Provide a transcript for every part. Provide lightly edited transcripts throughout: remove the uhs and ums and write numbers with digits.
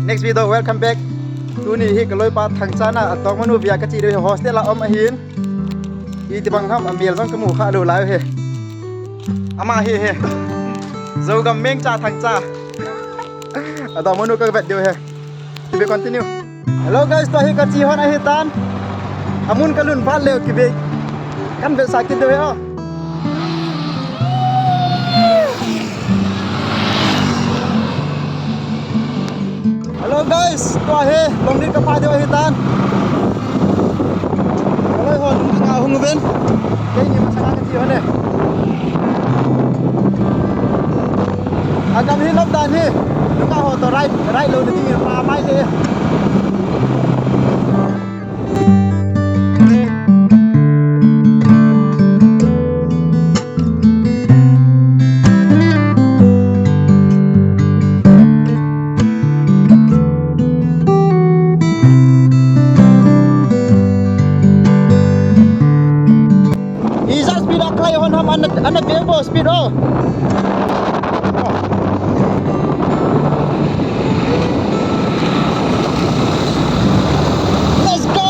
next video welcome back ตูนี่ฮิกลอยปาทางจานะตองมนุเวียกะจีเดโฮสเตลละอมหินอีติบังคับอเมียลซังกะหมู่ค่าดูหลายเฮอามาเฮโซกัมเมงจาทางจาตองมนุก็แบบเดียวเฮกิเบ continue hello guys ตัวฮิกะจีฮอนไอเฮตันอามุนกะลุนพาเลวกิเบกันเบสากิดเดเฮHello guys, to ahe long din ka pa de hitan. Hello hon nga hung ben. Kay ni masaka ka ti hone. Agam hilop dan hi. Lu ka ho to right lo ni ti pa mai le. Anak bebo speed oh. Let's go.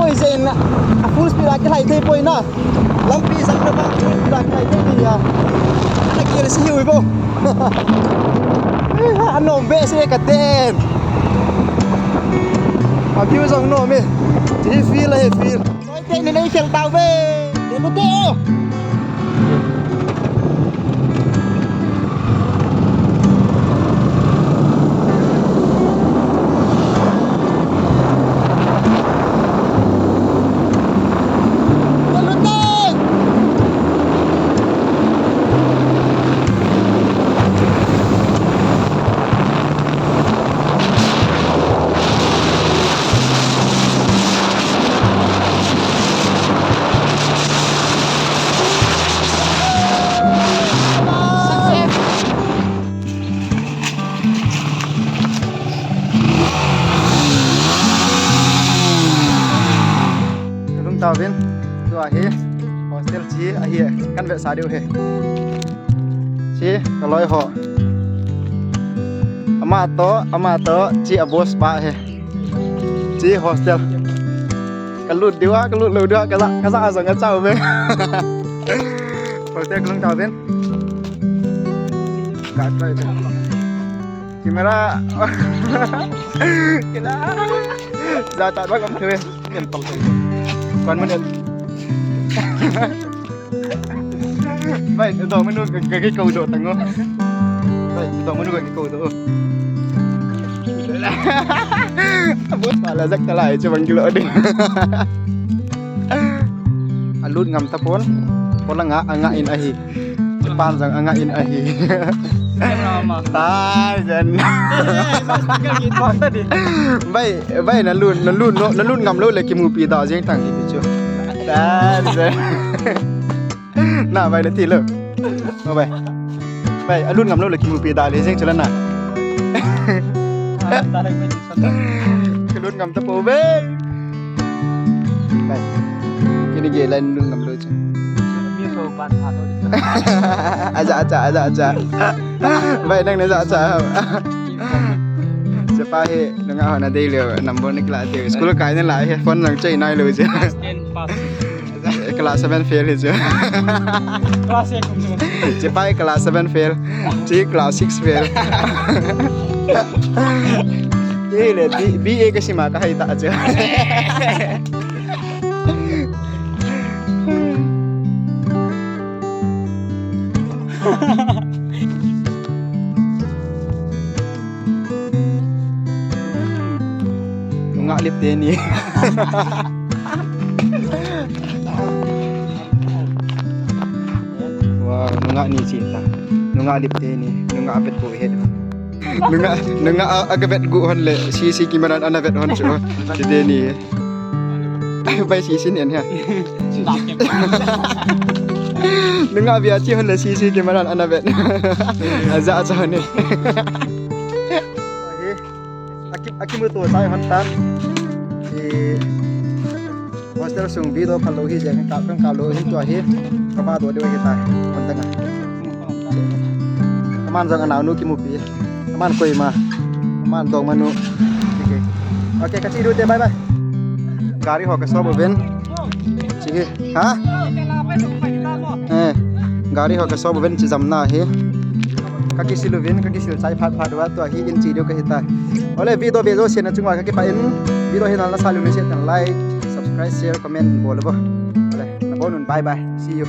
Poison a full speed like hai thei poi na lampi sang na ba full speed like hai thei ni ana ki re si hui bo ano be se ka ten a view song no me ji feel hai feel noi te ni nei khel tao be de mo te o tao bên tua he hostel chi a hi kan ve sa deu he chi ka loi ho ama to chi a boss ba he chi hostel ka lut diwa ka lut lu dia ka sa sang ka chau be hostel kan tao bên ka trai camera kila za ta ba kam thuê tiền tông con mình vậy rồi mới nuôi cái cầu độ thằng ngô vậy rồi mới nuôi cái cầu độ bớt mà là rắc lại cho bằng kilo đi anh lút ngầm tập bốn là ngã in ai pan rằng ngã in ai tai dân vậy nó luôn ngầm luôn là cái mù pì đỏ riêng thằng thì chưa ta dân nè vậy là thì lợ vậy anh luôn ngầm luôn là cái mù pì đỏ riêng cho nên nè cái luôn ngầm tập bố về vậy cái này lên luôn ngầm luôn chứ aja vậy đang nói dạจะไปน้องเอาหน้าได้เลยนัมเบอร์นี่กลาเจอสกูลกายนี่หลายฟอนหลังใจนายเลยจ้ะกลา7 fail เลยจ้ะกลา6จะไปกลา7 fail จีกลา6 fail ยี่เลย BA ก็สิมาก็ให้ตาจ้ะngalip din ni wow nunga ni cinta nunga lip din ni nunga apet ko head nunga agabet gu hon le si kimanan anavet hon cho din ni ไปสีสินเห็นฮะ ดักเก็บ นึงอาเบียที่หันเลยสีเกมาดันอันนั้นเบ็ดอาจจะนี่Aki mo to sai hantan di hostel sung video phalo hi jeng ka lo hin to hi ka ba do de kita kontanga aman jang anau nu ki mu pi aman koi ma aman dong manu oke ka chi du te bye bye gari ho ka so bo ben chi ha gari ho ka so bo ben chi jamna hi kaki siluvin kaki sil sai phat wa to hi in chi dio ka hita ole video bezo sen na chungwa kaki pa in video hin la salu ne set like subscribe share comment bolabo ole na bonun bye bye see you